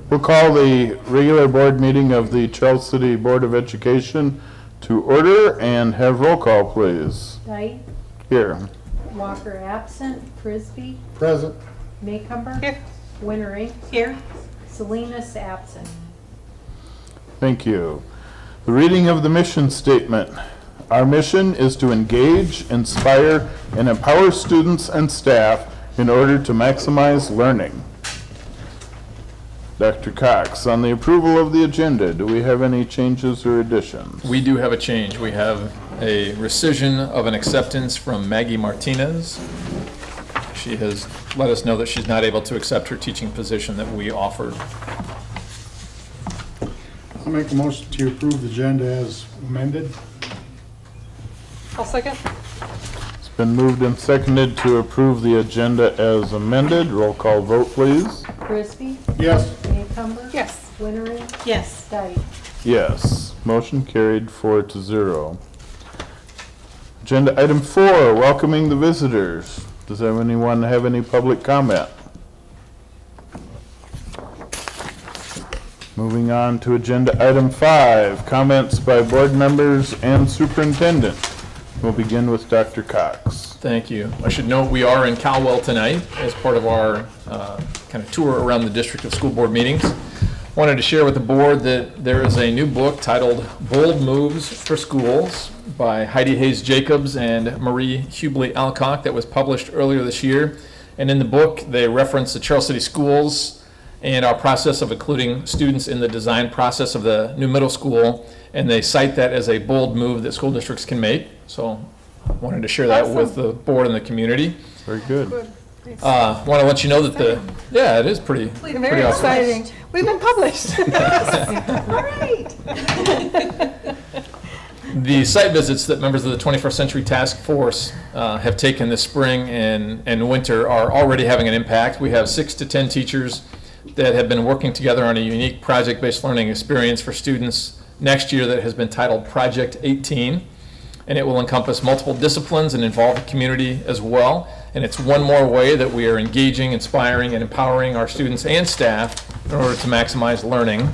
We'll call the regular board meeting of the Charles City Board of Education to order and have roll call, please. Dyke, Here. Walker absent, Frisbee, Present. Maycumber, Here. Wintering, Here. Salinas absent. Thank you. The reading of the mission statement. Our mission is to engage, inspire, and empower students and staff in order to maximize learning. Dr. Cox, on the approval of the agenda, do we have any changes or additions? We do have a change. We have a rescission of an acceptance from Maggie Martinez. She has let us know that she's not able to accept her teaching position that we offered. I'll make a motion to approve the agenda as amended. I'll second. It's been moved and seconded to approve the agenda as amended. Roll call vote, please. Frisbee, Yes. Maycumber, Yes. Wintering, Yes. Dyke. Yes. Motion carried 4-0. Agenda item 4, welcoming the visitors. Does anyone have any public comment? Moving on to agenda item 5, comments by board members and superintendent. We'll begin with Dr. Cox. Thank you. I should note we are in Calwell tonight as part of our kind of tour around the District of School Board meetings. Wanted to share with the board that there is a new book titled Bold Moves for Schools by Heidi Hayes Jacobs and Marie Hubley Alcock that was published earlier this year. And in the book, they reference the Charles City Schools and our process of including students in the design process of the new middle school. And they cite that as a bold move that school districts can make. So I wanted to share that with the board and the community. Very good. Want to let you know that yeah, it is pretty Very awesome. exciting. We've been published. All right. The site visits that members of the 21st Century Task Force have taken this spring and winter are already having an impact. We have 6 to 10 teachers that have been working together on a unique project-based learning experience for students next year that has been titled Project 18. And it will encompass multiple disciplines and involve the community as well. And it's one more way that we are engaging, inspiring, and empowering our students and staff in order to maximize learning.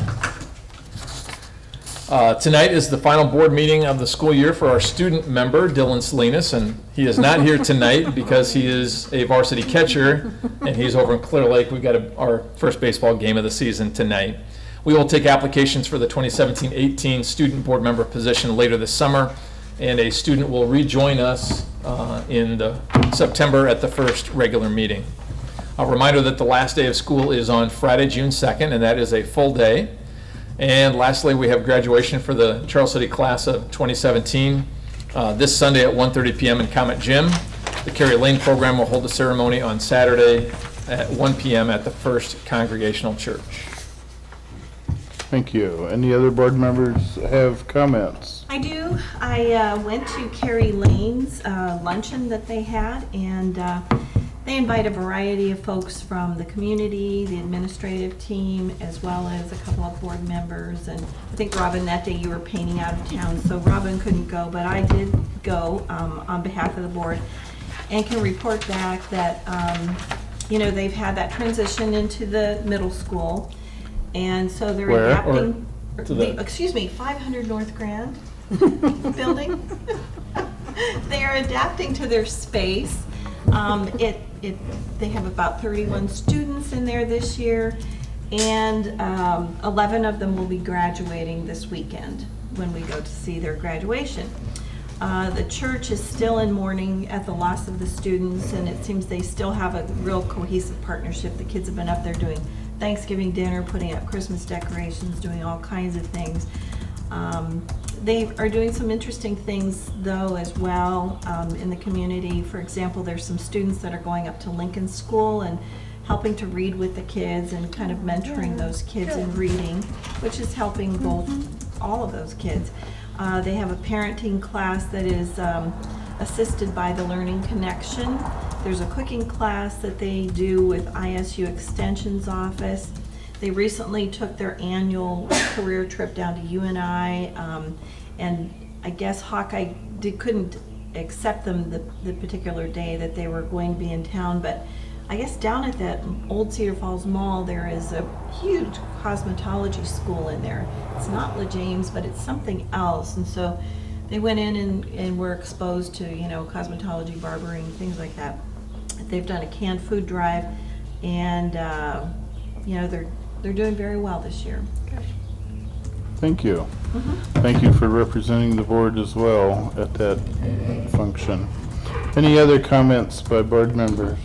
Tonight is the final board meeting of the school year for our student member, Dylan Salinas, and he is not here tonight because he is a varsity catcher, and he's over in Clear Lake. We've got our first baseball game of the season tonight. We will take applications for the 2017-18 student board member position later this summer, and a student will rejoin us in September at the first regular meeting. A reminder that the last day of school is on Friday, June 2nd, and that is a full day. And lastly, we have graduation for the Charles City class of 2017 this Sunday at 1:30 p.m. in Comet Gym. The Carrie Lane program will hold the ceremony on Saturday at 1 p.m. at the First Congregational Church. Thank you. Any other board members have comments? I do. I went to Carrie Lane's luncheon that they had, and they invite a variety of folks from the community, the administrative team, as well as a couple of board members. And I think, Robin, that day you were painting out of town, so Robin couldn't go, but I did go on behalf of the board and can report back that, they've had that transition into the middle school. And so they're Where? adapting, To the- 500 North Grand building. They are adapting to their space. They have about 31 students in there this year, and 11 of them will be graduating this weekend when we go to see their graduation. The church is still in mourning at the loss of the students, and it seems they still have a real cohesive partnership. The kids have been up there doing Thanksgiving dinner, putting up Christmas decorations, doing all kinds of things. They are doing some interesting things, though, as well in the community. For example, there's some students that are going up to Lincoln School and helping to read with the kids and kind of mentoring those kids in reading, which is helping all of those kids. They have a parenting class that is assisted by the Learning Connection. There's a cooking class that they do with ISU Extension's office. They recently took their annual career trip down to UNI, and I guess Hawkeye couldn't accept them the particular day that they were going to be in town, but I guess down at that old Cedar Falls Mall, there is a huge cosmetology school in there. It's not La James, but it's something else. And so they went in and were exposed to, cosmetology, barbering, things like that. They've done a canned food drive, and, they're doing very well this year. Thank you. Thank you for representing the board as well at that function. Any other comments by board members?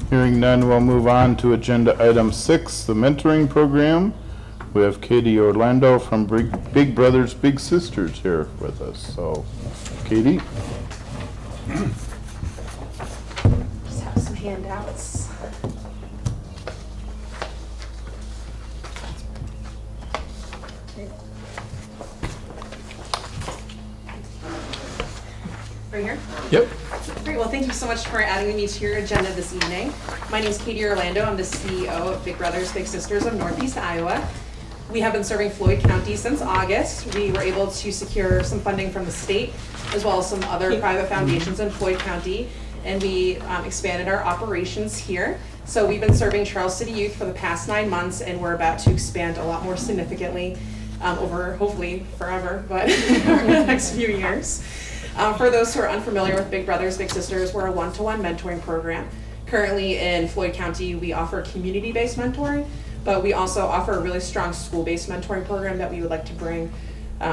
Hearing none, we'll move on to agenda item 6, the mentoring program. We have Katie Orlando from Big Brothers Big Sisters here with us. So, Katie? Just have some handouts. Right here? Yep. Great, well, thank you so much for adding me to your agenda this evening. My name is Katie Orlando. I'm the CEO of Big Brothers Big Sisters of Northeast Iowa. We have been serving Floyd County since August. We were able to secure some funding from the state as well as some other private foundations in Floyd County, and we expanded our operations here. So we've been serving Charles City Youth for the past 9 months, and we're about to expand a lot more significantly over, hopefully forever, but over the next few years. For those who are unfamiliar with Big Brothers Big Sisters, we're a one-to-one mentoring program. Currently in Floyd County, we offer community-based mentoring, but we also offer a really strong school-based mentoring program that we would like to bring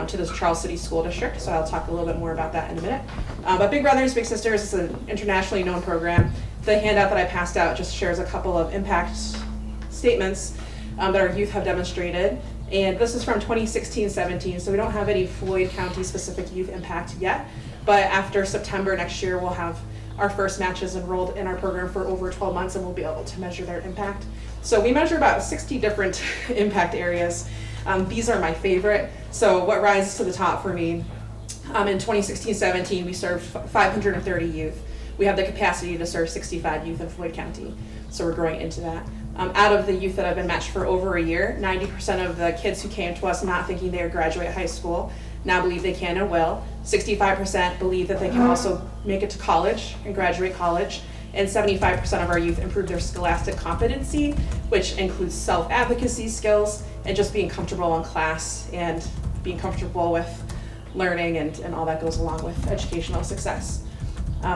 to the Charles City School District. So I'll talk a little bit more about that in a minute. But Big Brothers Big Sisters is an internationally known program. The handout that I passed out just shares a couple of impact statements that our youth have demonstrated. And this is from 2016-17, so we don't have any Floyd County specific youth impact yet. But after September next year, we'll have our first matches enrolled in our program for over 12 months, and we'll be able to measure their impact. So we measure about 60 different impact areas. These are my favorite. So what rises to the top for me, in 2016-17, we served 530 youth. We have the capacity to serve 65 youth in Floyd County, so we're growing into that. Out of the youth that have been matched for over a year, 90% of the kids who came to us not thinking they would graduate high school now believe they can and will. 65% believe that they can also make it to college and graduate college. And 75% of our youth improve their scholastic competency, which includes self-advocacy skills and just being comfortable in class and being comfortable with learning and all that goes along with educational success.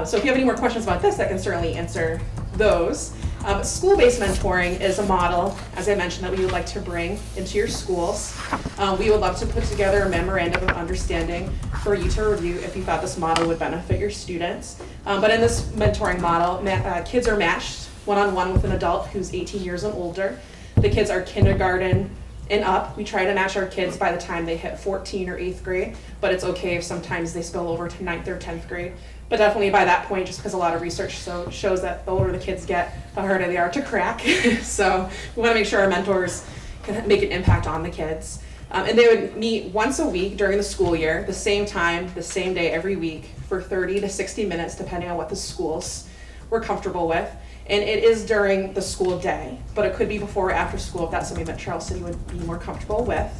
So if you have any more questions about this, I can certainly answer those. School-based mentoring is a model, as I mentioned, that we would like to bring into your schools. We would love to put together a memorandum of understanding for you to review if you thought this model would benefit your students. But in this mentoring model, kids are matched one-on-one with an adult who's 18 years and older. The kids are kindergarten and up. We try to match our kids by the time they hit 14 or 8th grade, but it's okay if sometimes they spill over to 9th or 10th grade. But definitely by that point, just because a lot of research shows that the older the kids get, the harder they are to crack. So we want to make sure our mentors can make an impact on the kids. And they would meet once a week during the school year, the same time, the same day every week for 30 to 60 minutes, depending on what the schools were comfortable with. And it is during the school day, but it could be before or after school if that's something that Charles City would be more comfortable with.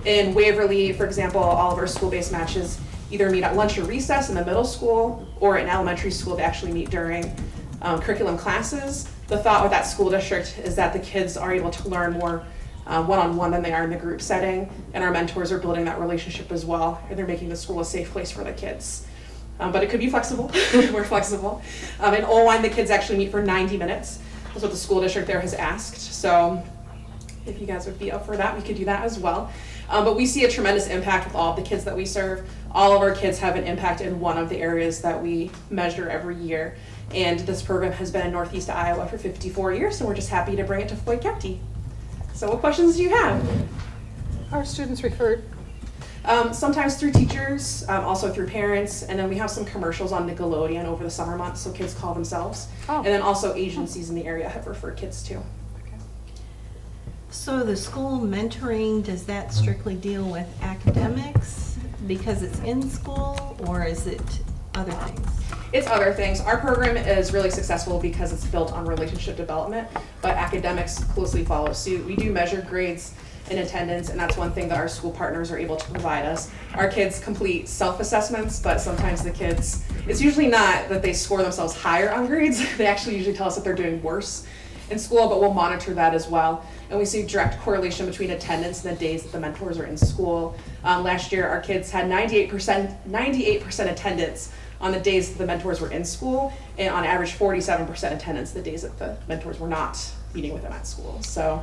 In Waverly, for example, all of our school-based matches either meet at lunch or recess in the middle school, or in elementary school they actually meet during curriculum classes. The thought with that school district is that the kids are able to learn more one-on-one than they are in the group setting, and our mentors are building that relationship as well, and they're making the school a safe place for the kids. But it could be flexible. We're flexible. In Olwine, the kids actually meet for 90 minutes. That's what the school district there has asked. So if you guys would be up for that, we could do that as well. But we see a tremendous impact with all of the kids that we serve. All of our kids have an impact in one of the areas that we measure every year. And this program has been in Northeast Iowa for 54 years, so we're just happy to bring it to Floyd County. So what questions do you have? Are students referred? Sometimes through teachers, also through parents, and then we have some commercials on Nickelodeon over the summer months, so kids call themselves. Oh. And then also agencies in the area have referred kids too. So the school mentoring, does that strictly deal with academics because it's in school, or is it other things? It's other things. Our program is really successful because it's built on relationship development, but academics closely follow suit. We do measure grades and attendance, and that's one thing that our school partners are able to provide us. Our kids complete self-assessments, but sometimes the kids It's usually not that they score themselves higher on grades. They actually usually tell us that they're doing worse in school, but we'll monitor that as well. And we see direct correlation between attendance and the days that the mentors are in school. Last year, our kids had 98% attendance on the days that the mentors were in school, and on average 47% attendance the days that the mentors were not meeting with them at school. So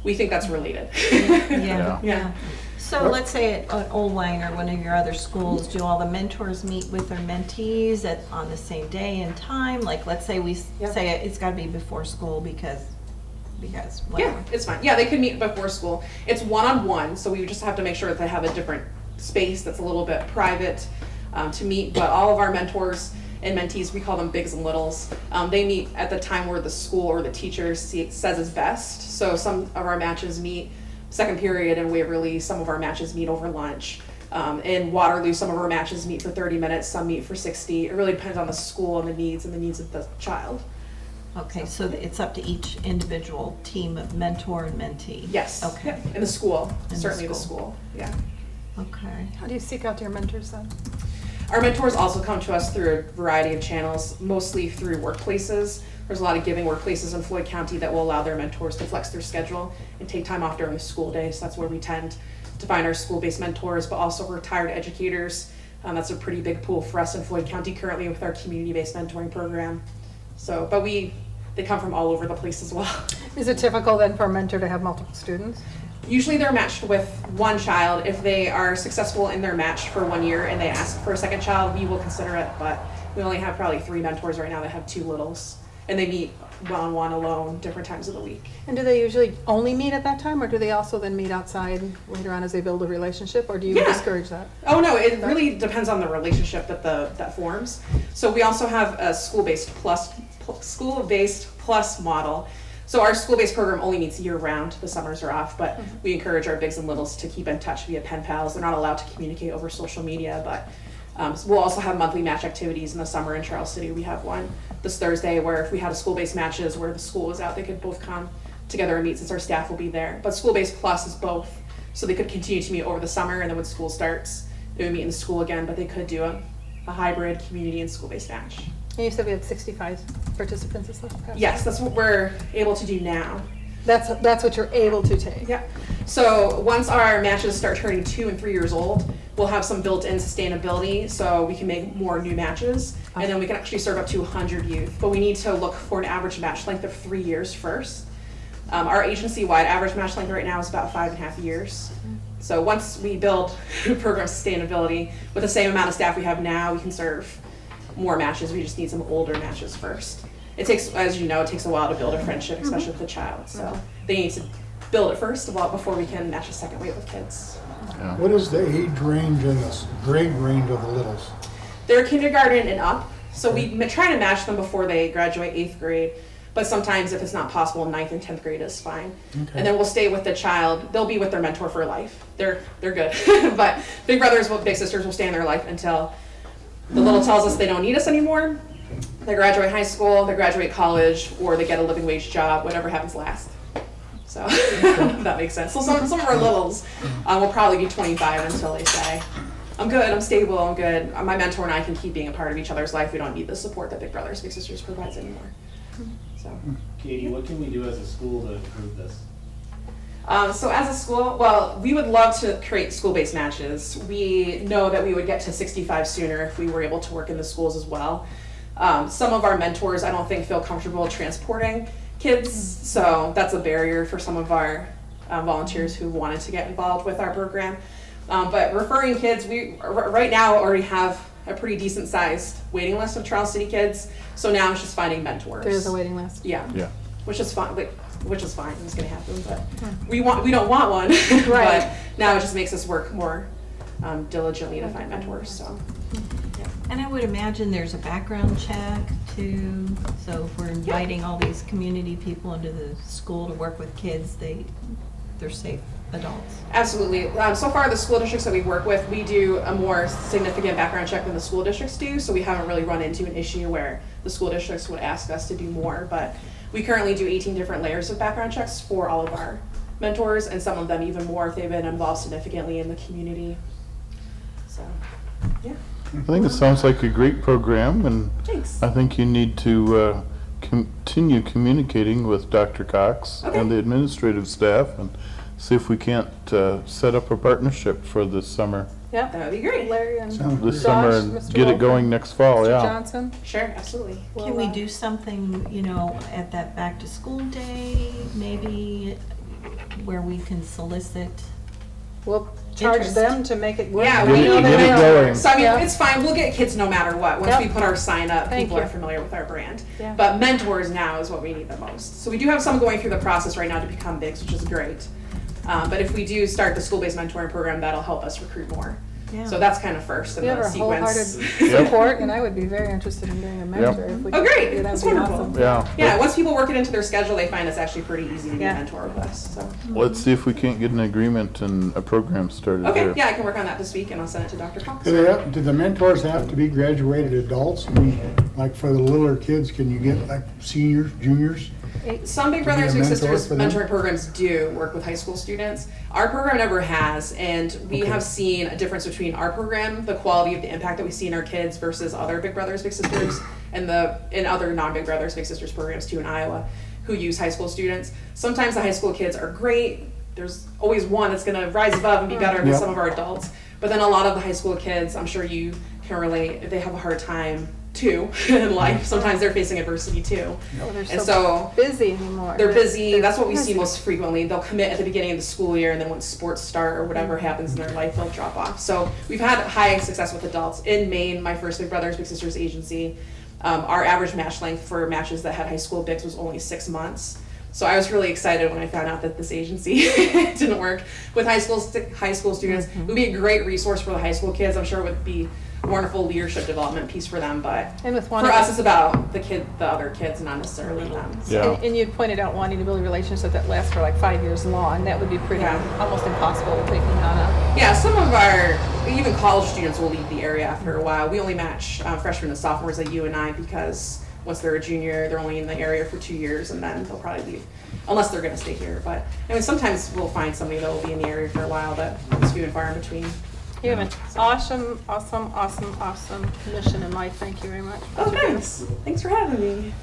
we think that's related. Yeah, Yeah. yeah. So let's say at Old Wayne or one of your other schools, do all the mentors meet with their mentees on the same day and time? Like, let's say we Yeah. say it's gotta be before school because Yeah, whatever. it's fine. Yeah, they could meet before school. It's one-on-one, so we would just have to make sure that they have a different space that's a little bit private to meet. But all of our mentors and mentees, we call them bigs and littles, they meet at the time where the school or the teacher says is best. So some of our matches meet second period in Waverly, some of our matches meet over lunch. In Waterloo, some of our matches meet for 30 minutes, some meet for 60. It really depends on the school and the needs of the child. Okay, so it's up to each individual team of mentor and mentee? Yes. Okay, Yep. In the school, In the certainly the school. school, yeah. okay. How do you seek out your mentors then? Our mentors also come to us through a variety of channels, mostly through workplaces. There's a lot of giving workplaces in Floyd County that will allow their mentors to flex their schedule and take time off during the school day. So that's where we tend to find our school-based mentors, but also retired educators. That's a pretty big pool for us in Floyd County currently with our community-based mentoring program. So, but they come from all over the place as well. Is it typical then for a mentor to have multiple students? Usually they're matched with one child. If they are successful in their match for 1 year and they ask for a second child, we will consider it, but we only have probably 3 mentors right now that have 2 littles. And they meet one-on-one alone different times of the week. And do they usually only meet at that time, or do they also then meet outside later on as they build a relationship, or do you Yeah. discourage that? Oh no, it really depends on the relationship that forms. So we also have a school-based plus model. So our school-based program only meets year-round. The summers are off, but we encourage our bigs and littles to keep in touch via pen pals. They're not allowed to communicate over social media, but so we'll also have monthly match activities in the summer in Charles City. We have one this Thursday where if we had a school-based matches where the school was out, they could both come together and meet since our staff will be there. But school-based plus is both. So they could continue to meet over the summer, and then when school starts, they would meet in the school again, but they could do a hybrid community and school-based match. And you said we had 65 participants this last past. Yes, that's what we're able to do now. That's what you're able to take. Yeah. So once our matches start turning 2 and 3 years old, we'll have some built-in sustainability so we can make more new matches, and then we can actually serve up to 100 youth. But we need to look for an average match length of 3 years first. Our agency-wide average match length right now is about 5.5 years. So once we build program sustainability with the same amount of staff we have now, we can serve more matches. We just need some older matches first. It takes, as you know, it takes a while to build a friendship, especially with a child. So they need to build it first of all before we can match a second wave of kids. What is the age range and the grade range of the littles? They're kindergarten and up, so we try to match them before they graduate 8th grade. But sometimes if it's not possible, 9th and 10th grade is fine. Okay. And then we'll stay with the child. They'll be with their mentor for life. They're good. But big brothers, big sisters will stay in their life until the little tells us they don't need us anymore. They graduate high school, they graduate college, or they get a living wage job, whatever happens last. So if that makes sense. So some of our littles will probably be 25 until they say, I'm good, I'm stable, I'm good. My mentor and I can keep being a part of each other's life. We don't need the support that Big Brothers Big Sisters provides anymore. So. Katie, what can we do as a school to improve this? So as a school, well, we would love to create school-based matches. We know that we would get to 65 sooner if we were able to work in the schools as well. Some of our mentors, I don't think, feel comfortable transporting kids, so that's a barrier for some of our volunteers who wanted to get involved with our program. But referring kids, we right now already have a pretty decent sized waiting list of Charles City kids, so now it's just finding mentors. There is a waiting list. Yeah. Yeah. Which is fine. Which is fine. It's gonna happen, but we don't want one. Right. But now it just makes us work more diligently to find mentors. So. And I would imagine there's a background check too, so if we're inviting all these community people into the school to work with kids, they're safe adults. Absolutely. So far, the school districts that we work with, we do a more significant background check than the school districts do. So we haven't really run into an issue where the school districts would ask us to do more. But we currently do 18 different layers of background checks for all of our mentors, and some of them even more if they've been involved significantly in the community. So, yeah. I think it sounds like a great program, and Thanks. I think you need to continue communicating with Dr. Cox Okay. and the administrative staff and see if we can't set up a partnership for this summer. Yep. That would be great. Larry and Sounds This good. summer Josh, and Mr. get it Wolf, going next fall, Mr. yeah. Johnson. Sure, absolutely. Can we do something, at that back-to-school day, maybe where we can solicit? We'll charge Interest. them to make it work. Yeah, Get we it- know get that. it going. So I mean, Yeah. it's fine. We'll get kids no matter what. Once Yep. we put our sign up, Thank people you. are familiar with our brand. Yeah. But mentors now is what we need the most. So we do have some going through the process right now to become bigs, which is great. But if we do start the school-based mentoring program, that'll help us recruit more. Yeah. So that's kind of first in We have the our wholehearted sequence. support, and I would be very interested in being a mentor if we Oh, could. great. do that. That's That'd be wonderful. awesome. Yeah. Yeah, once people work it into their schedule, they find it's actually pretty easy to be Yeah. a mentor with us. So. Let's see if we can't get an agreement and a program started Okay, there. yeah, I can work on that this week and I'll send it to Dr. Cox. Do the mentors have to be graduated adults? I mean, like for the littler kids, can you get like seniors, juniors? Some Big To be a Brothers Big mentor Sisters for them? mentoring programs do work with high school students. Our program never has, and we Okay. have seen a difference between our program, the quality of the impact that we see in our kids versus other Big Brothers Big Sisters and other non-Big Brothers Big Sisters programs too in Iowa who use high school students. Sometimes the high school kids are great. There's always one that's gonna rise above and be better than Yep. some of our adults. But then a lot of the high school kids, I'm sure you can relate, they have a hard time too in life. Sometimes they're facing adversity too. Oh, they're And so so busy anymore. they're busy. They're That's what we see busy. most frequently. They'll commit at the beginning of the school year, and then when sports start or whatever happens in their life, they'll drop off. So we've had high success with adults. In Maine, my first Big Brothers Big Sisters agency, our average match length for matches that had high school bigs was only 6 months. So I was really excited when I found out that this agency didn't work with high school students. It would be a great resource for the high school kids. I'm sure it would be a wonderful leadership development piece for them. But And with for one of us, the- it's about the other kids, not necessarily them. So. Yeah. And you pointed out wanting to build a relationship that lasts for like 5 years long. That would be pretty, Yeah. almost impossible to take on a. Yeah, some of our, even college students will leave the area after a while. We only match freshmen and sophomores like you and I because once they're a junior, they're only in the area for 2 years and then they'll probably leave, unless they're gonna stay here. But, I mean, sometimes we'll find somebody that will be in the area for a while that is few and far in between. You have an awesome mission in life. Thank you very much. Oh, thanks. Thanks for having me.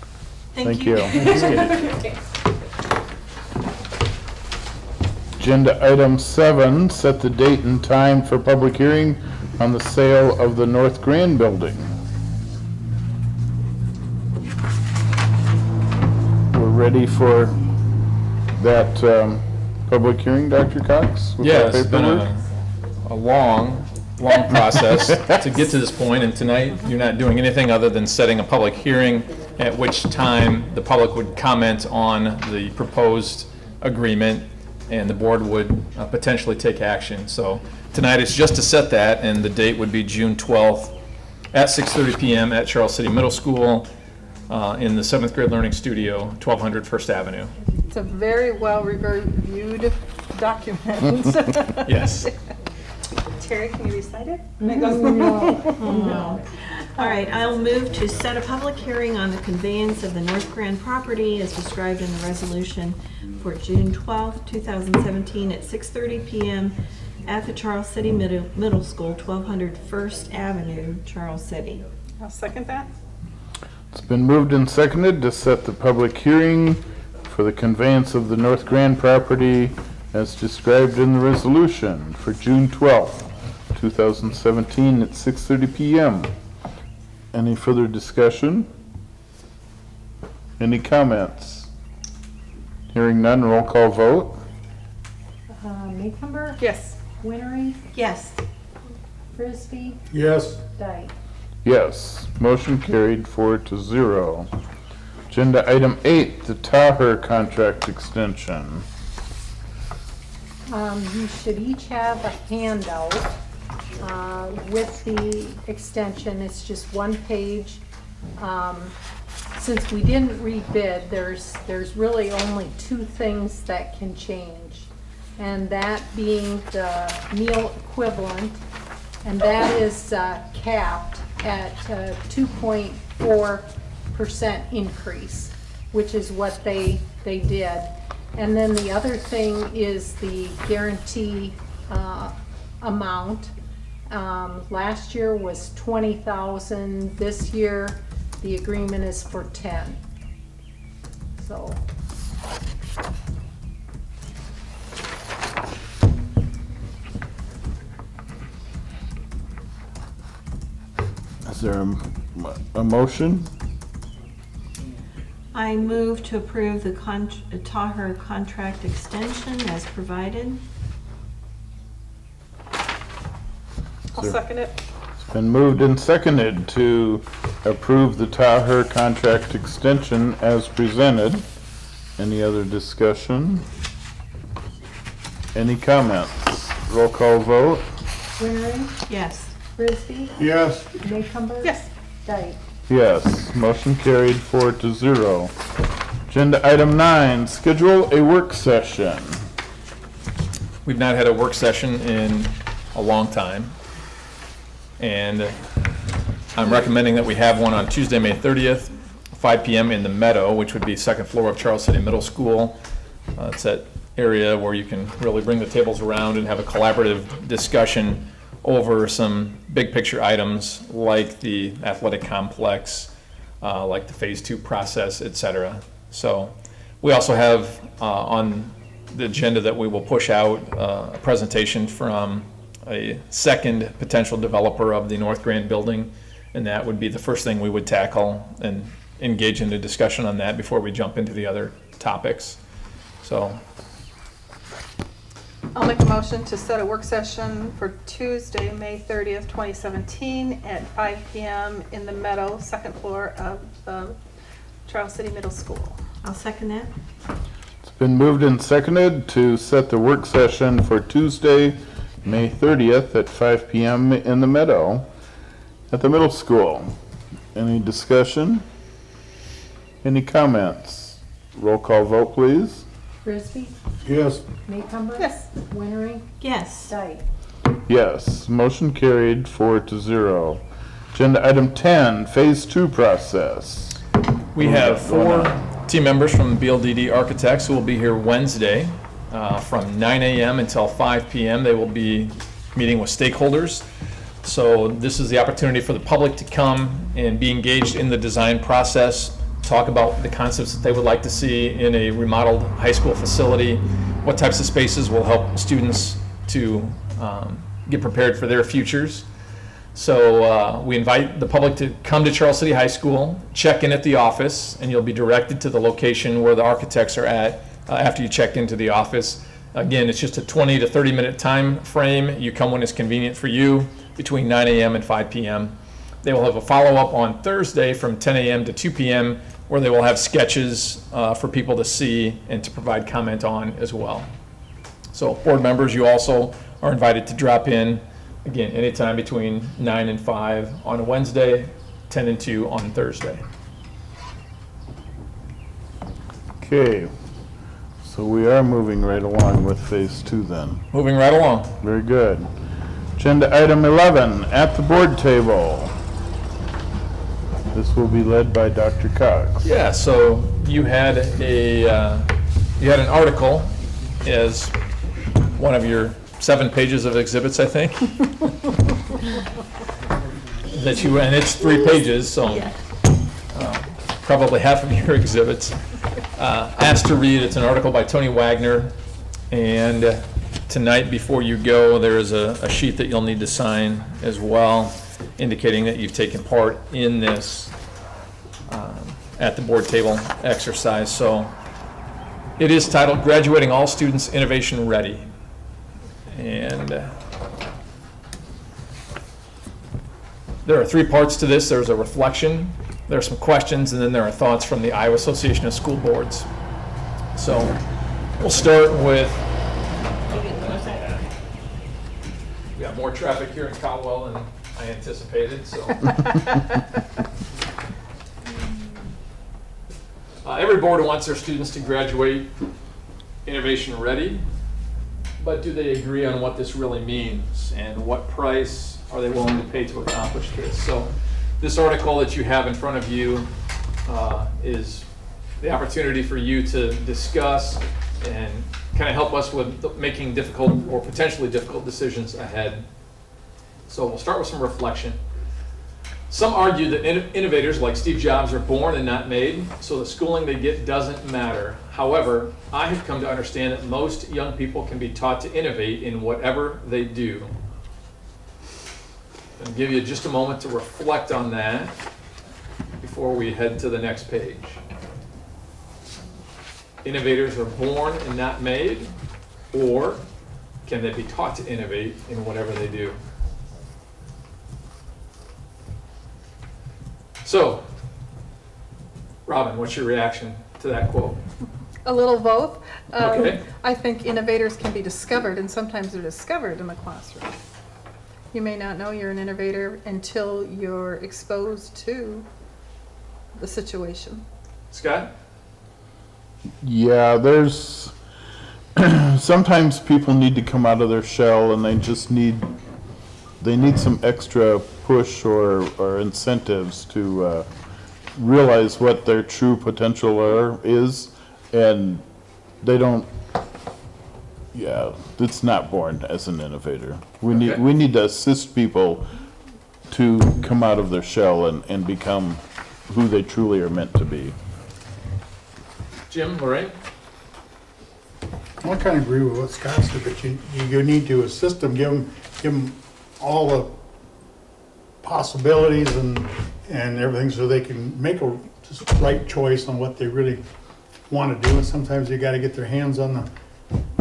Thank you. Okay. Agenda item 7, set the date and time for public hearing on the sale of the North Grand Building. We're ready for that public hearing, Dr. Cox? with Yeah, that it's been paperwork? a long process to get to this point, and tonight you're not doing anything other than setting a public hearing at which time the public would comment on the proposed agreement and the board would potentially take action. So tonight it's just to set that, and the date would be June 12th at 6:30 PM at Charles City Middle School in the 7th grade learning studio, 1200 First Avenue. It's a very well-reviewed document. Yes. Terry, can you recite it? All right, I'll move to set a public hearing on the conveyance of the North Grand property as described in the resolution for June 12th, 2017 at 6:30 PM at the Charles City Middle School, 1200 First Avenue, Charles City. I'll second that. It's been moved and seconded to set the public hearing for the conveyance of the North Grand property as described in the resolution for June 12th, 2017 at 6:30 PM. Any further discussion? Any comments? Hearing none, roll call vote. Maycumber, Yes. Winery, Yes. Frisbee, Yes. Dyke. Yes, motion carried 4-0. Agenda item 8, the Taher contract extension. You should each have a handout with the extension. It's just one page. Since we didn't rebid, there's really only two things that can change. And that being the meal equivalent, and that is capped at 2.4% increase, which is what they did. And then the other thing is the guarantee amount, Last year was 20,000. This year, the agreement is for 10. So, Is there a motion? I move to approve the Taher contract extension as provided. I'll second it. It's been moved and seconded to approve the Taher contract extension as presented. Any other discussion? Any comments? Roll call vote. Winteringer, Yes. Frisbee, Yes, Maycumber. Yes. Dyke. Yes, motion carried 4-0. Agenda item 9, schedule a work session. We've not had a work session in a long time. And I'm recommending that we have one on Tuesday, May 30th, 5 PM in the Meadow, which would be second floor of Charles City Middle School. It's that area where you can really bring the tables around and have a collaborative discussion over some big picture items like the athletic complex, like the phase 2 process, et cetera. So we also have on the agenda that we will push out a presentation from a second potential developer of the North Grand building, and that would be the first thing we would tackle and engage in a discussion on that before we jump into the other topics. So I'll make a motion to set a work session for Tuesday, May 30th, 2017 at 5 PM in the Meadow, second floor of the Charles City Middle School. I'll second that. It's been moved and seconded to set the work session for Tuesday, May 30th at 5 PM in the Meadow at the middle school. Any discussion? Any comments? Roll call vote, please. Frisbee, yes, Maycumber. Yes. Winteringer, Yes. Dyke. Yes, motion carried 4-0. Agenda item 10, phase 2 process. we have 4 team members from BLDD Architects who will be here Wednesday from 9 AM until 5 PM. They will be meeting with stakeholders. So this is the opportunity for the public to come and be engaged in the design process, talk about the concepts that they would like to see in a remodeled high school facility, what types of spaces will help students to get prepared for their futures. So we invite the public to come to Charles City High School, check in at the office, and you'll be directed to the location where the architects are at after you check into the office. Again, it's just a 20 to 30 minute time frame. You come when it's convenient for you between 9 AM and 5 PM. They will have a follow-up on Thursday from 10 AM to 2 PM where they will have sketches for people to see and to provide comment on as well. So board members, you also are invited to drop in, again, anytime between 9 and 5 on a Wednesday, 10 and 2 on Thursday. Okay, so we are moving right along with phase 2 then. Moving right along. Very good. Agenda item 11, at the board table. This will be led by Dr. Cox. Yeah, so you had an article as one of your 7 pages of exhibits, I think. And it's 3 pages, so Yeah. probably half of your exhibits. Asked to read, it's an article by Tony Wagner, and tonight before you go, there is a sheet that you'll need to sign as well, indicating that you've taken part in this at the board table exercise. So it is titled Graduating All Students Innovation Ready. And there are 3 parts to this. There's a reflection, there are some questions, and then there are thoughts from the Iowa Association of School Boards. So we'll start with, we got more traffic here in Caldwell than I anticipated, so. Every board wants their students to graduate innovation ready, but do they agree on what this really means and what price are they willing to pay to accomplish this? So this article that you have in front of you is the opportunity for you to discuss and kind of help us with making difficult or potentially difficult decisions ahead. So we'll start with some reflection. Some argue that innovators like Steve Jobs are born and not made, so the schooling they get doesn't matter. However, I have come to understand that most young people can be taught to innovate in whatever they do. I'll give you just a moment to reflect on that before we head to the next page. Innovators are born and not made, or can they be taught to innovate in whatever they do? So, Robin, what's your reaction to that quote? A little both. Okay. I think innovators can be discovered, and sometimes they're discovered in the classroom. You may not know you're an innovator until you're exposed to the situation. Scott? Yeah, there's, sometimes people need to come out of their shell and they need some extra push or incentives to realize what their true potential is, and they don't, it's not born as an innovator. We need to assist people to come out of their shell and become who they truly are meant to be. Jim, Lorraine? I kind of agree with what Scott said, but you need to assist them, give them all the possibilities and everything so they can make a right choice on what they really want to do. And sometimes you got to get their hands on the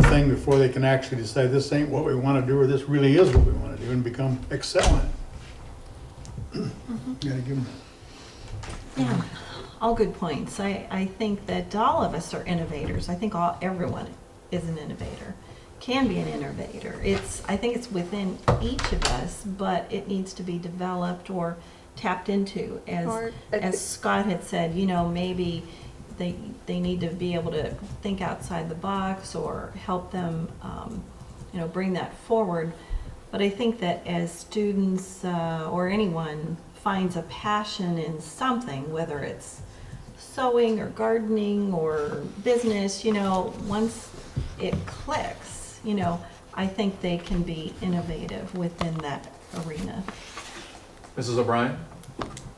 thing before they can actually decide this ain't what we want to do or this really is what we want to do and become excellent. You got to give them. Yeah, all good points. I think that all of us are innovators. I think everyone is an innovator, can be an innovator. I think it's within each of us, but it needs to be developed or tapped into. As Scott had said, maybe they need to be able to think outside the box or help them, bring that forward. But I think that as students or anyone finds a passion in something, whether it's sewing or gardening or business, once it clicks, I think they can be innovative within that arena. Mrs. O'Brien?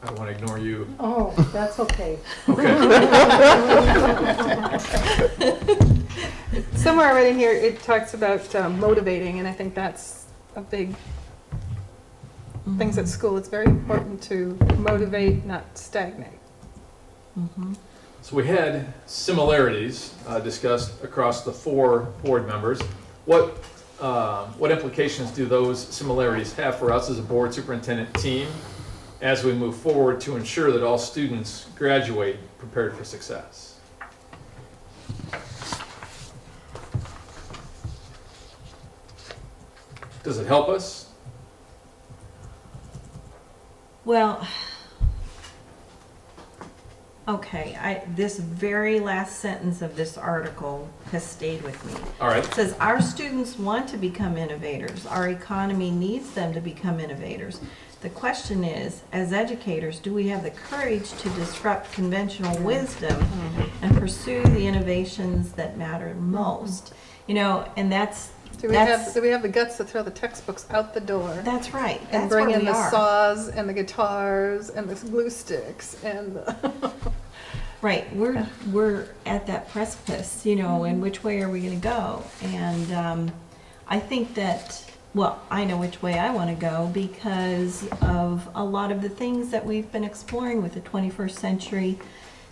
I don't want to ignore you. Oh, that's okay. Okay. Somewhere right in here, it talks about motivating, and I think that's a big things at school. It's very important to motivate, not stagnate. Mm-hmm. So we had similarities discussed across the 4 board members. What implications do those similarities have for us as a board superintendent team as we move forward to ensure that all students graduate prepared for success? Does it help us? Well, okay, this very last sentence of this article has stayed with me. All right. It says, our students want to become innovators. Our economy needs them to become innovators. The question is, as educators, do we have the courage to disrupt conventional wisdom and pursue the innovations that matter most? And that's... Do we have the guts to throw the textbooks out the door? That's right. And That's bring where in we the are. saws and the guitars and the glue sticks and the Right, we're at that precipice, in which way are we gonna go? And I think that, I know which way I wanna go because of a lot of the things that we've been exploring with the 21st Century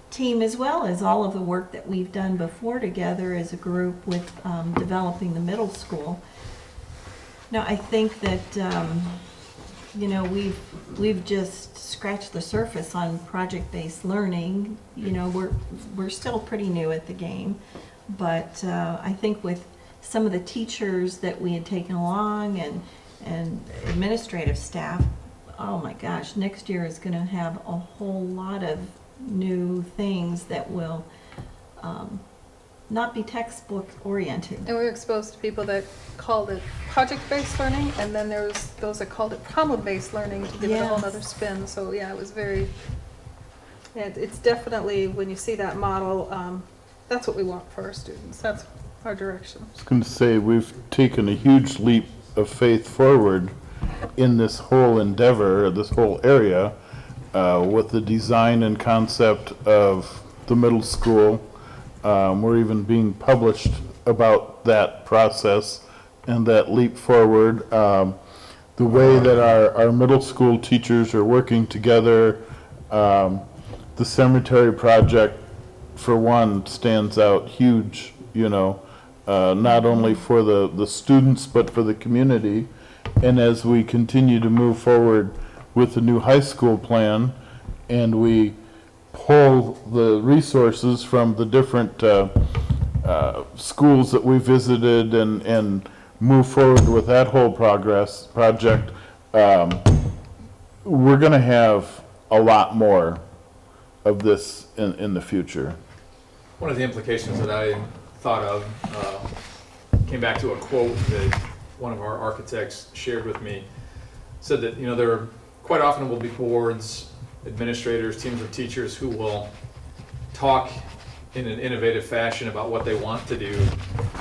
team, as well as all of the work that we've done before together as a group with developing the middle school. Now, I think that, we've just scratched the surface on project-based learning. We're still pretty new at the game, but I think with some of the teachers that we had taken along and administrative staff, oh my gosh, next year is going to have a whole lot of new things that will not be textbook oriented. And we were exposed to people that called it project-based learning, and then there was those that called it problem-based learning to give it a whole Yes. other spin. So yeah, it was very, it's definitely, when you see that model, that's what we want for our students. That's our direction. I was going to say, we've taken a huge leap of faith forward in this whole endeavor, this whole area, with the design and concept of the middle school. We're even being published about that process and that leap forward. The way that our middle school teachers are working together, the cemetery project, for one, stands out huge, you know, not only for the students, but for the community. And as we continue to move forward with the new high school plan, and we pull the resources from the different schools that we visited and move forward with that whole project, we're gonna have a lot more of this in the future. One of the implications that I thought of came back to a quote that one of our architects shared with me. Said that, you know, there quite often will be boards, administrators, teams of teachers who will talk in an innovative fashion about what they want to do,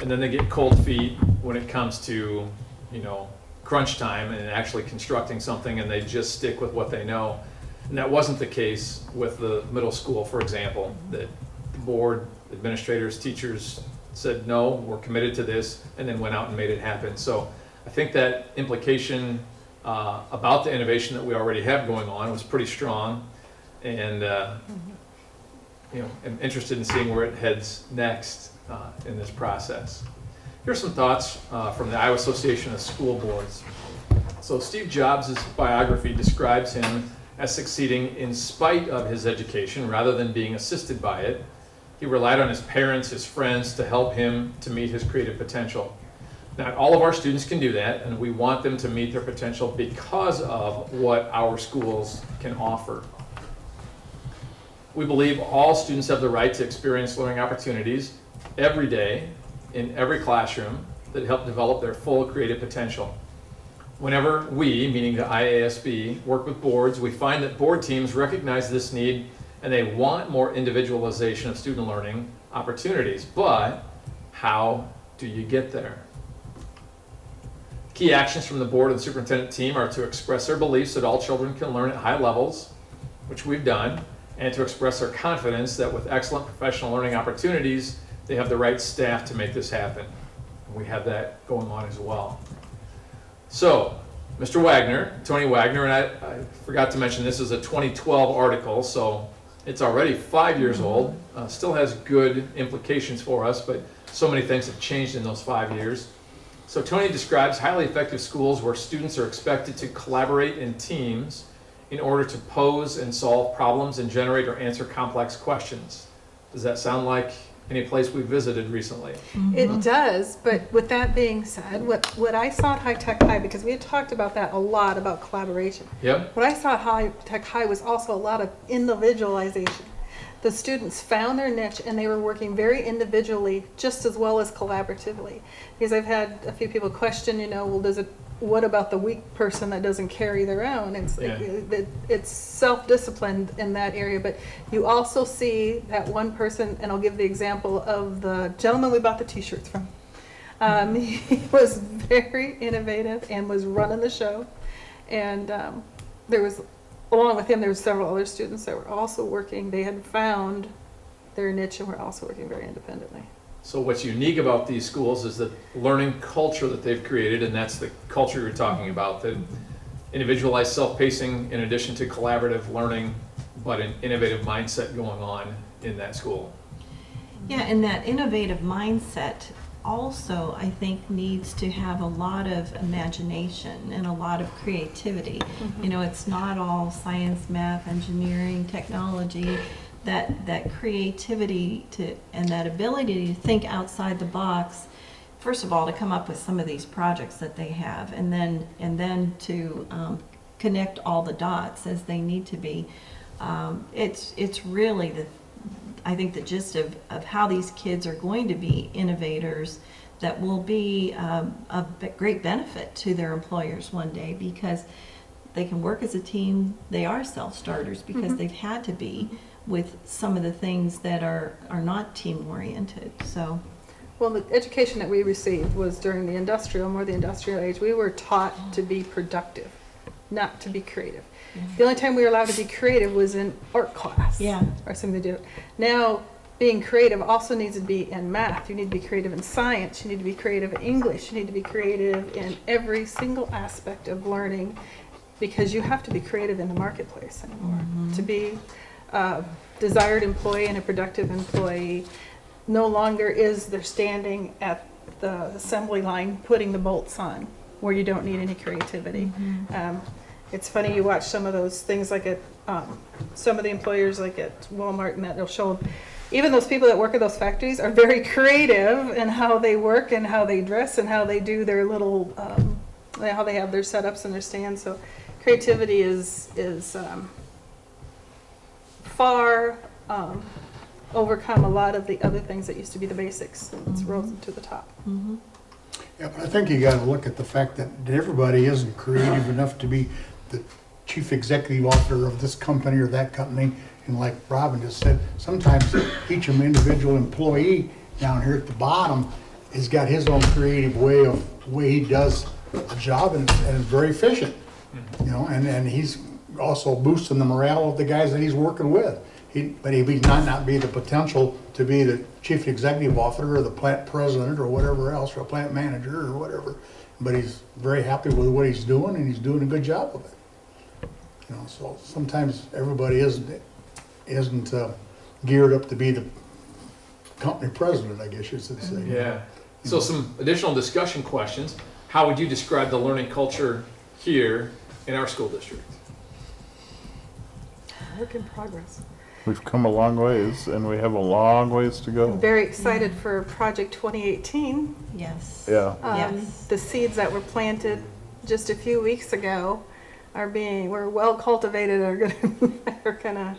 and then they get cold feet when it comes to, you know, crunch time and actually constructing something, and they just stick with what they know. And that wasn't the case with the middle school, for example, that the board, administrators, teachers said, no, we're committed to this, and then went out and made it happen. So I think that implication about the innovation that we already have going on was pretty strong, and you know, I'm interested in seeing where it heads next in this process. Here's some thoughts from the Iowa Association of School Boards. So Steve Jobs' biography describes him as succeeding in spite of his education rather than being assisted by it. He relied on his parents, his friends to help him to meet his creative potential. Not all of our students can do that, and we want them to meet their potential because of what our schools can offer. We believe all students have the right to experience learning opportunities every day in every classroom that help develop their full creative potential. Whenever we, meaning the IASB, work with boards, we find that board teams recognize this need and they want more individualization of student learning opportunities. But how do you get there? Key actions from the board and superintendent team are to express their beliefs that all children can learn at high levels, which we've done, and to express their confidence that with excellent professional learning opportunities, they have the right staff to make this happen. And we have that going on as well. So, Mr. Wagner, Tony Wagner, and I forgot to mention this is a 2012 article, so it's already 5 years old, still has good implications for us, but so many things have changed in those 5 years. So Tony describes highly effective schools where students are expected to collaborate in teams in order to pose and solve problems and generate or answer complex questions. Does that sound like any place we visited recently? It does, but with that being said, what I saw at High Tech High, because we had talked about that a lot, about collaboration. Yep. What I saw at High Tech High was also a lot of individualization. The students found their niche and they were working very individually just as well as collaboratively. Because I've had a few people question, you know, well, what about the weak person that doesn't carry their own? It's like, it's self-disciplined in that area, but you also see that one person, and I'll give the example of the gentleman we bought the t-shirts from. He was very innovative and was running the show, and there was, along with him, there were several other students that were also working. They had found their niche and were also working very independently. So what's unique about these schools is the learning culture that they've created, and that's the culture you're talking about, the individualized self-pacing in addition to collaborative learning, but an innovative mindset going on in that school. Yeah, and that innovative mindset also, I think, needs to have a lot of imagination and a lot of creativity. You know, it's not all science, math, engineering, technology. That creativity and that ability to think outside the box, first of all, to come up with some of these projects that they have, and then to connect all the dots as they need to be. It's really I think the gist of how these kids are going to be innovators that will be of great benefit to their employers one day, because they can work as a team. They are self-starters because they've had to be with some of the things that are not team-oriented. So, Well, the education that we received was during the industrial age. We were taught to be productive. not to be creative. The only time we were allowed to be creative was in art class. Yeah. Or something to do. Now, being creative also needs to be in math. You need to be creative in science. You need to be creative in English. You need to be creative in every single aspect of learning, because you have to be creative in the marketplace anymore. To be a desired employee and a productive employee, no longer is there standing at the assembly line putting the bolts on where you don't need any creativity. It's funny, you watch some of those things like at some of the employers like at Walmart, and that they'll show even those people that work at those factories are very creative in how they work and how they dress and how they do their little how they have their setups and their stands. So creativity is far overcome a lot of the other things that used to be the basics. It's risen to the top. Yeah, but I think you gotta look at the fact that everybody isn't creative enough to be the chief executive officer of this company or that company. And like Robin just said, sometimes each individual employee down here at the bottom has got his own creative way he does a job, and it's very efficient. You know, and he's also boosting the morale of the guys that he's working with. But he might not be the potential to be the chief executive officer or the plant president or whatever else, or a plant manager or whatever. But he's very happy with what he's doing, and he's doing a good job of it. You know, so sometimes everybody isn't geared up to be the company president, I guess you should say. Yeah. So some additional discussion questions. How would you describe the learning culture here in our school district? Work in progress. We've come a long ways, and we have a long ways to I'm go. very excited for Project 2018. Yes. Yeah. Yes. The seeds that were planted just a few weeks ago were well cultivated, are gonna,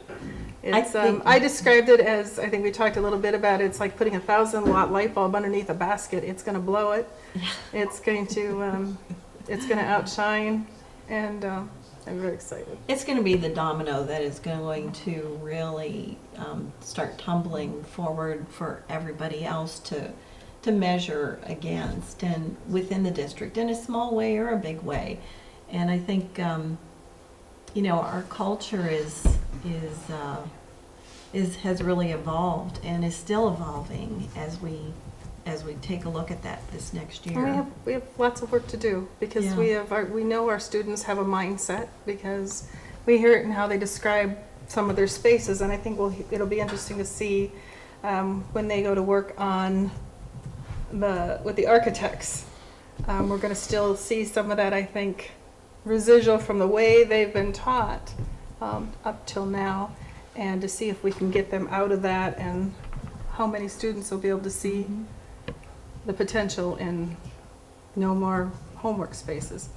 I described it as, I think we talked a little bit about it, it's like putting a 1,000-watt light bulb underneath a basket. It's gonna blow it. It's going to, it's gonna outshine, and I'm very excited. It's going to be the domino that is going to really start tumbling forward for everybody else to measure against, and within the district, in a small way or a big way. And I think, you know, our culture has really evolved and is still evolving as we take a look at that this next year. And we have lots of work to do, because Yeah. we know our students have a mindset, because we hear it in how they describe some of their spaces, and I think it'll be interesting to see when they go to work on with the architects. We're going to still see some of that, I think, residual from the way they've been taught up till now, and to see if we can get them out of that, and how many students will be able to see the potential in no more homework spaces.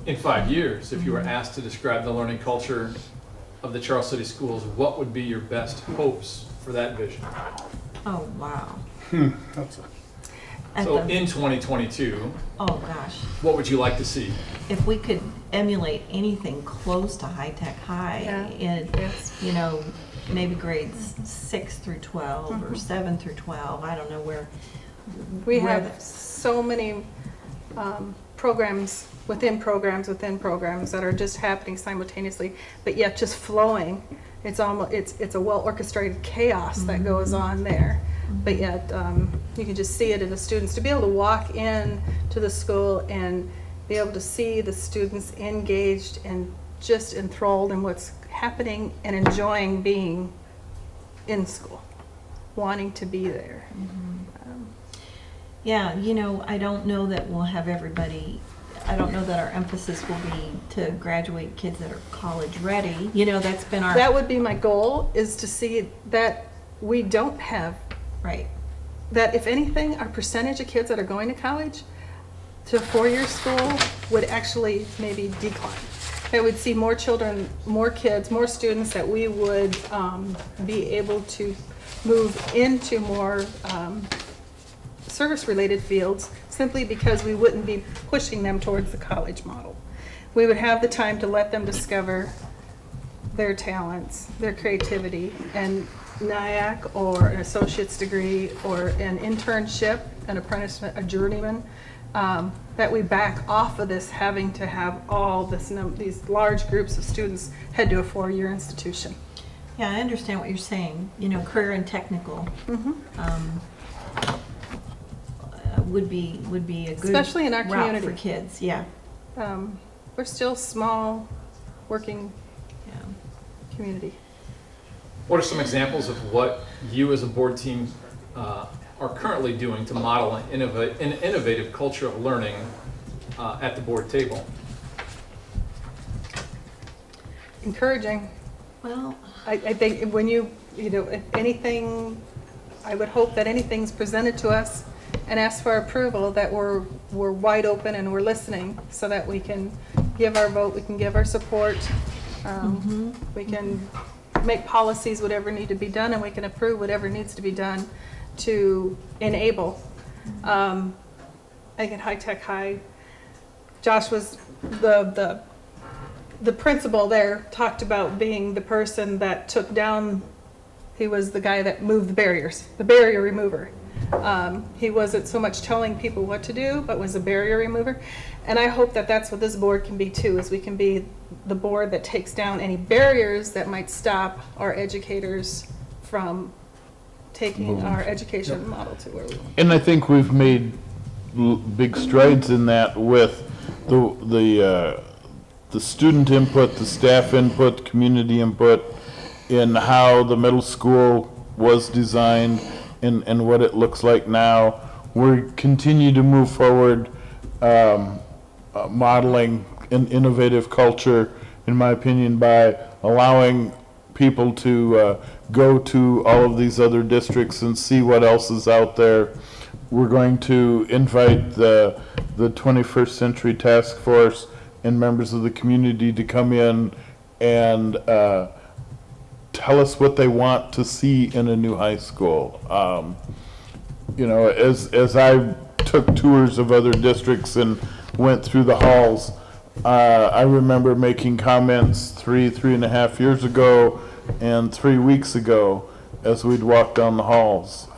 In 5 years, if you were asked to describe the learning culture of the Charles City Schools, what would be your best hopes for that vision? Oh, wow. That's So in 2022, Oh, gosh. what would you like to see? If we could emulate anything close to high tech high Yeah. in, Yes. you know, maybe grades 6 through 12 or 7 through 12, I don't know where. We where have so many programs within programs that are just happening simultaneously, but yet just flowing. It's almost it's a well orchestrated chaos that goes on there, but yet you can just see it in the students. To be able to walk in to the school and be able to see the students engaged and just enthralled in what's happening and enjoying being in school, wanting to be there. Yeah, you know, I don't know that we'll have everybody, I don't know that our emphasis will be to graduate kids that are college ready. You know, that's been our, That would be my goal, is to see that we don't have, right. that if anything, our percentage of kids that are going to college to a four-year school would actually maybe decline. I would see more children, more kids, more students that we would be able to move into more service-related fields, simply because we wouldn't be pushing them towards the college model. We would have the time to let them discover their talents, their creativity, and NIAC or an associate's degree or an internship an apprenticeship, a journeyman, that we back off of this having to have all these large groups of students head to a 4-year institution. Yeah, I understand what you're saying, career and technical. Would be a good Especially in our route community. for kids, yeah. We're still small, working Yeah. community. What are some examples of what you as a board team are currently doing to model an innovative culture of learning at the board table? Encouraging. Well, I think when if anything, I would hope that anything's presented to us and asked for approval, that we're wide open and we're listening, so that we can give our vote, we can give our support, we can make policies, whatever need to be done, and we can approve whatever needs to be done to enable. I think at High Tech High, Josh was the principal there, talked about being the person that took down, he was the guy that moved the barriers, the barrier remover. He wasn't so much telling people what to do, but was a barrier remover. And I hope that that's what this board can be too, is we can be the board that takes down any barriers that might stop our educators from taking our education model to where we want. And I think we've made big strides in that with the student input, the staff input, community input in how the middle school was designed and what it looks like now. We continue to move forward, modeling an innovative culture, in my opinion, by allowing people to go to all of these other districts and see what else is out there. We're going to invite the 21st Century Task Force and members of the community to come in and tell us what they want to see in a new high school. As I took tours of other districts and went through the halls, I remember making comments 3.5 years ago and 3 weeks ago as we'd walk down the halls.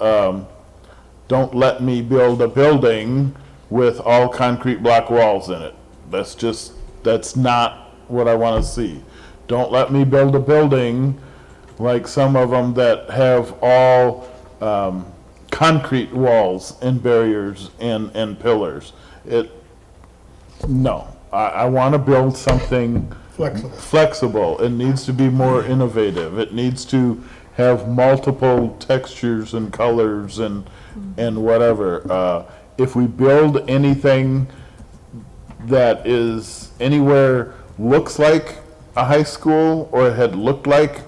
Don't let me build a building with all concrete block walls in it. That's not what I want to see. Don't let me build a building like some of them that have all concrete walls and barriers and pillars. No, I want to build something flexible. It needs to be more innovative. It needs to have multiple textures and colors and whatever. If we build anything that is anywhere looks like a high school or had looked like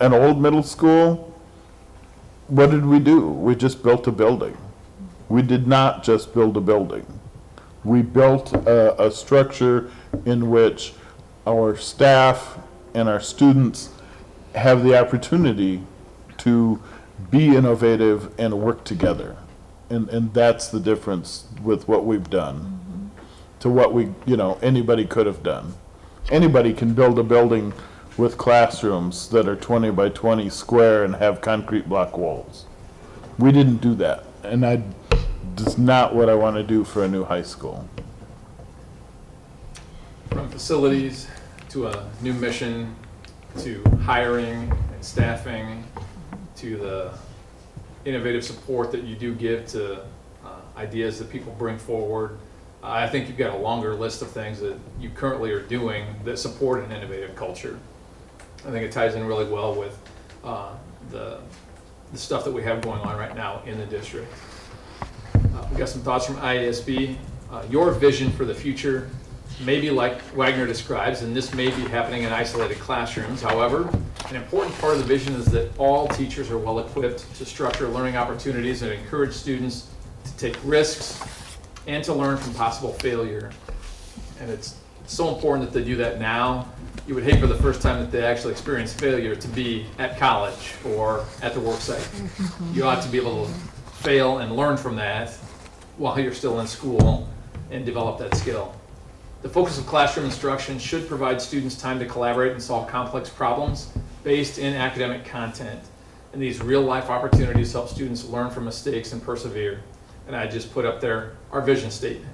an old middle school, what did we do? We just built a building. We did not just build a building. We built a structure in which our staff and our students have the opportunity to be innovative and work together. And that's the difference with what we've done to what anybody could have done. Anybody can build a building with classrooms that are 20 by 20 square and have concrete block walls. We didn't do that, and that's not what I want to do for a new high school. From facilities to a new mission, to hiring and staffing, to the innovative support that you do give to ideas that people bring forward. I think you've got a longer list of things that you currently are doing that support an innovative culture. I think it ties in really well with the stuff that we have going on right now in the district. We've got some thoughts from IASB. Your vision for the future may be like Wagner describes, and this may be happening in isolated classrooms. However, an important part of the vision is that all teachers are well equipped to structure learning opportunities and encourage students to take risks and to learn from possible failure. And it's so important that they do that now. You would hate for the first time that they actually experience failure to be at college or at the work site. You ought to be able to fail and learn from that while you're still in school and develop that skill. The focus of classroom instruction should provide students time to collaborate and solve complex problems based in academic content. And these real-life opportunities help students learn from mistakes and persevere. and I just put up there our vision statement.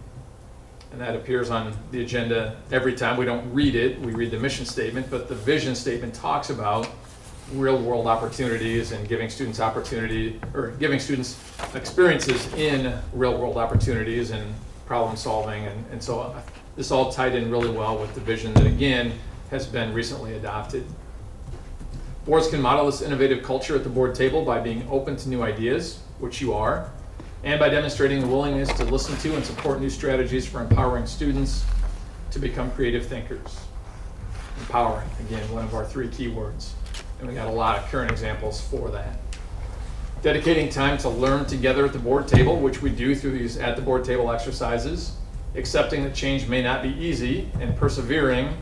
And that appears on the agenda every time. We don't read it, we read the mission statement, but the vision statement talks about real-world opportunities and giving students opportunity, or giving students experiences in real-world opportunities and problem solving. And so this all tied in really well with the vision that, again, has been recently adopted. Boards can model this innovative culture at the board table by being open to new ideas, which you are, and by demonstrating the willingness to listen to and support new strategies for empowering students to become creative thinkers. Empowering, again, one of our 3 key words. And we got a lot of current examples for that. Dedicating time to learn together at the board table, which we do through these at the board table exercises. Accepting that change may not be easy, and persevering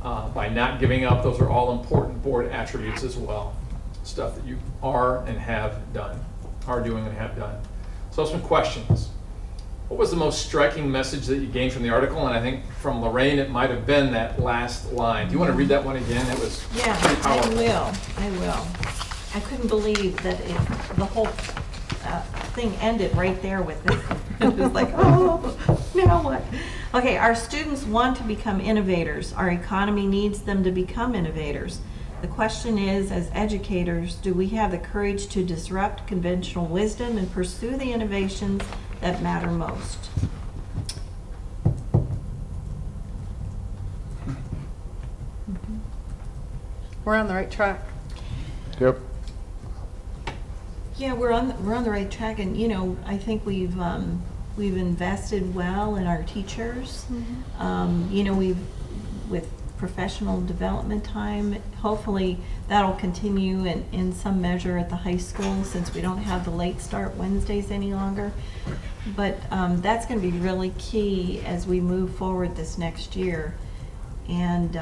by not giving up. Those are all important board attributes as well. Stuff that you are and have done, are doing and have done. So some questions. What was the most striking message that you gained from the article? And I think from Lorraine, it might have been that last line. Do you want to read that one again? It was pretty Yeah, powerful. I will. I couldn't believe that the whole thing ended right there with it. It was like, oh, now what? Okay, our students want to become innovators. Our economy needs them to become innovators. The question is, as educators, do we have the courage to disrupt conventional wisdom and pursue the innovations that matter most? We're on the right track. Yep. Yeah, we're on the right track, and I think we've invested well in our teachers. We've with professional development time. Hopefully that'll continue in some measure at the high school, since we don't have the late start Wednesdays any longer. But that's going to be really key as we move forward this next year. And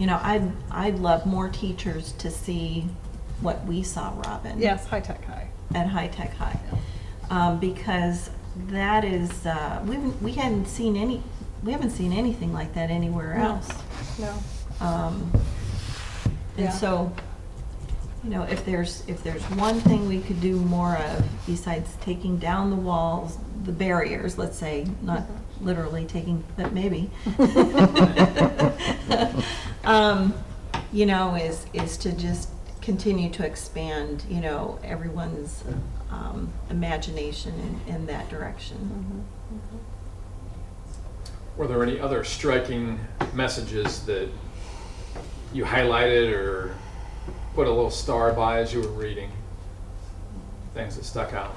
I'd love more teachers to see what we saw, Robin. Yes, high tech high. At High Tech High, because that is we haven't seen anything like that anywhere No. else. No. And Yeah. so, if there's one thing we could do more of besides taking down the walls, the barriers, let's say, not literally taking, but maybe, is to just continue to expand, everyone's imagination in that direction. Were there any other striking messages that you highlighted or put a little star by as you were reading? Things that stuck out?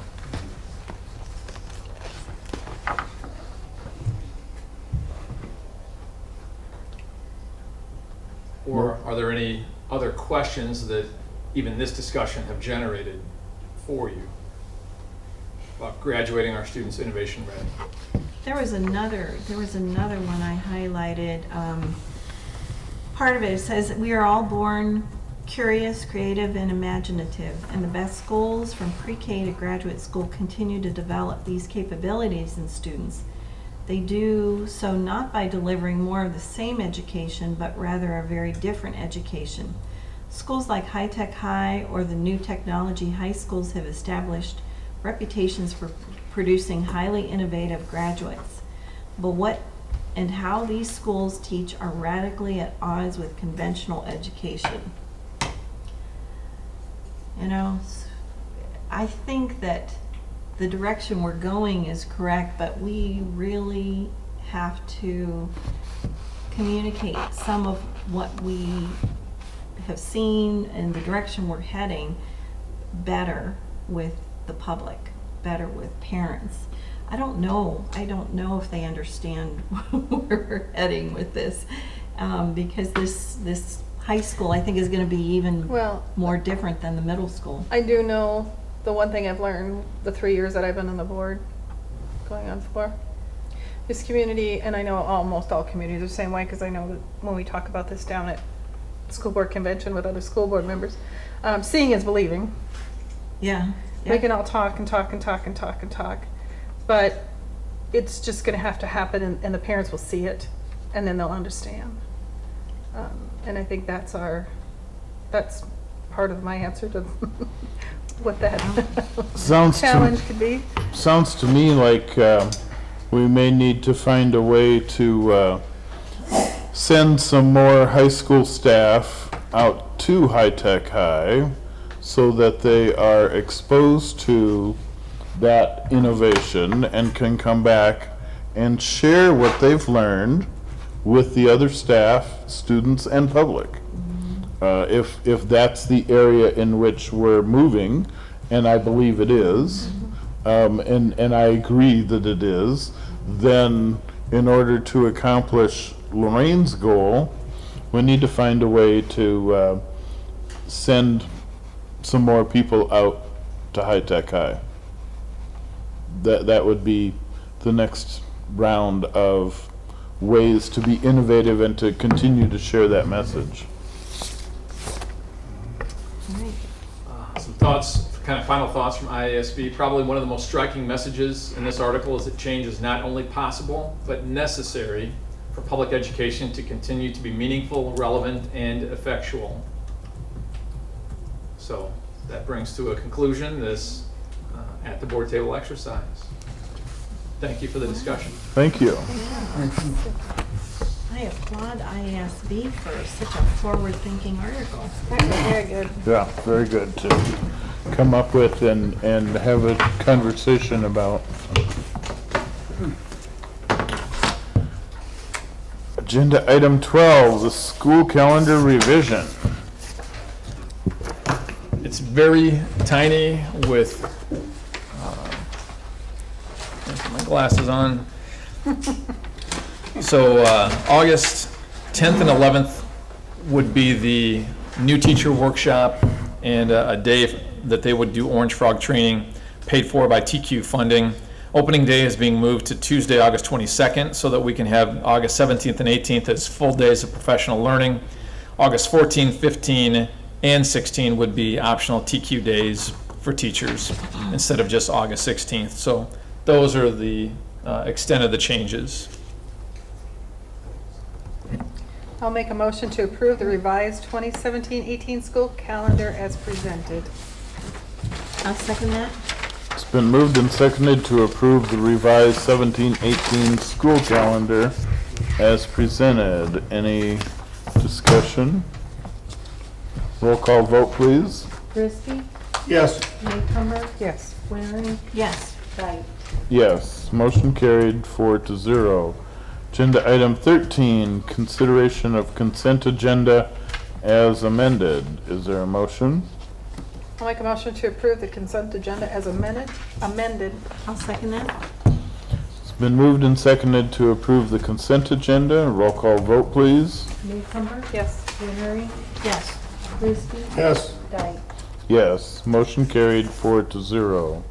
Or are there any other questions that even this discussion have generated for you about graduating our students innovation ready? There was another one I highlighted. Part of it says, we are all born curious, creative, and imaginative, and the best schools from pre-K to graduate school continue to develop these capabilities in students. They do so not by delivering more of the same education, but rather a very different education. Schools like High Tech High or the new technology high schools have established reputations for producing highly innovative graduates. But what and how these schools teach are radically at odds with conventional education. I think that the direction we're going is correct, but we really have to communicate some of what we have seen and the direction we're heading better with the public, better with parents. I don't know if they understand where we're heading with this, because this high school, I think, is going to be even more different than the middle school. I do know the one thing I've learned the 3 years that I've been on the board, going on 4, this community, and I know almost all communities are the same way, because I know that when we talk about this down at school board convention with other school board members, seeing is believing. Yeah. We can all talk and talk and talk and talk and talk, but it's just going to have to happen, and the parents will see it, and then they'll understand. And I think that's part of my answer to what that Sounds to, challenge could be. sounds to me like we may need to find a way to send some more high school staff out to High Tech High so that they are exposed to that innovation and can come back and share what they've learned with the other staff, students, and public. If that's the area in which we're moving, and I believe it is, and I agree that it is, then in order to accomplish Lorraine's goal, we need to find a way to send some more people out to High Tech High. That would be the next round of ways to be innovative and to continue to share that message. Some thoughts, kind of final thoughts from IASB. Probably one of the most striking messages in this article is that change is not only possible, but necessary for public education to continue to be meaningful, relevant, and effectual. So that brings to a conclusion this at the board table exercise. Thank you for the discussion. Thank you. I applaud IASB for such a forward-thinking article. Very good. Yeah, very good to come up with and have a conversation about. Agenda item 12, the school calendar revision. It's very tiny with, put my glasses on. So August 10th and 11th would be the new teacher workshop and a day that they would do Orange Frog training paid for by TQ funding. Opening day is being moved to Tuesday, August 22nd, so that we can have August 17th and 18th as full days of professional learning. August 14, 15, and 16 would be optional TQ days for teachers instead of just August 16th. So those are the extent of the changes. I'll make a motion to approve the revised 2017-18 school calendar as presented. I'll second that. It's been moved and seconded to approve the revised 17-18 school calendar as presented. Any discussion? Roll call vote, please. Frisbee, Yes. Newcomer, Yes. Waring, Yes. Dyke. Yes, motion carried 4-0. Agenda item 13, consideration of consent agenda as amended. Is there a motion? I'll make a motion to approve the consent agenda as amended. I'll second that. It's been moved and seconded to approve the consent agenda. Roll call vote, please. Newcomer, Yes. Waring, Yes. Frisbee, Yes. Dyke. Yes, motion carried 4-0.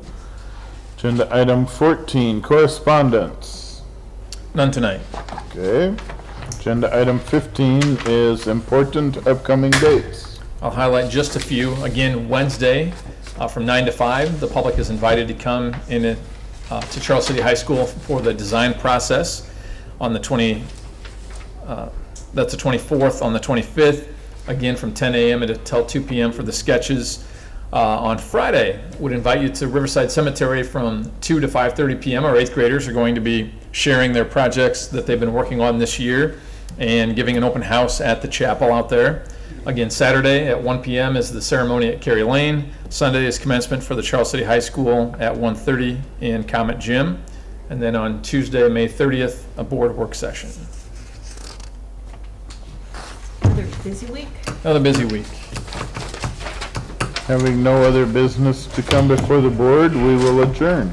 Agenda item 14, correspondence. None tonight. Okay. Agenda item 15 is important upcoming dates. I'll highlight just a few. Again, Wednesday from 9 to 5, the public is invited to come in to Charles City High School for the design process on the that's the 24th. On the 25th, again from 10 a.m. until 2 p.m. for the sketches. On Friday, would invite you to Riverside Cemetery from 2 to 5:30 p.m. Our 8th graders are going to be sharing their projects that they've been working on this year and giving an open house at the chapel out there. Again, Saturday at 1 p.m. is the ceremony at Cary Lane. Sunday is commencement for the Charles City High School at 1:30 in Comet Gym. And then on Tuesday, May 30th, a board work session. Another busy week. Another busy week. Having no other business to come before the board, we will adjourn.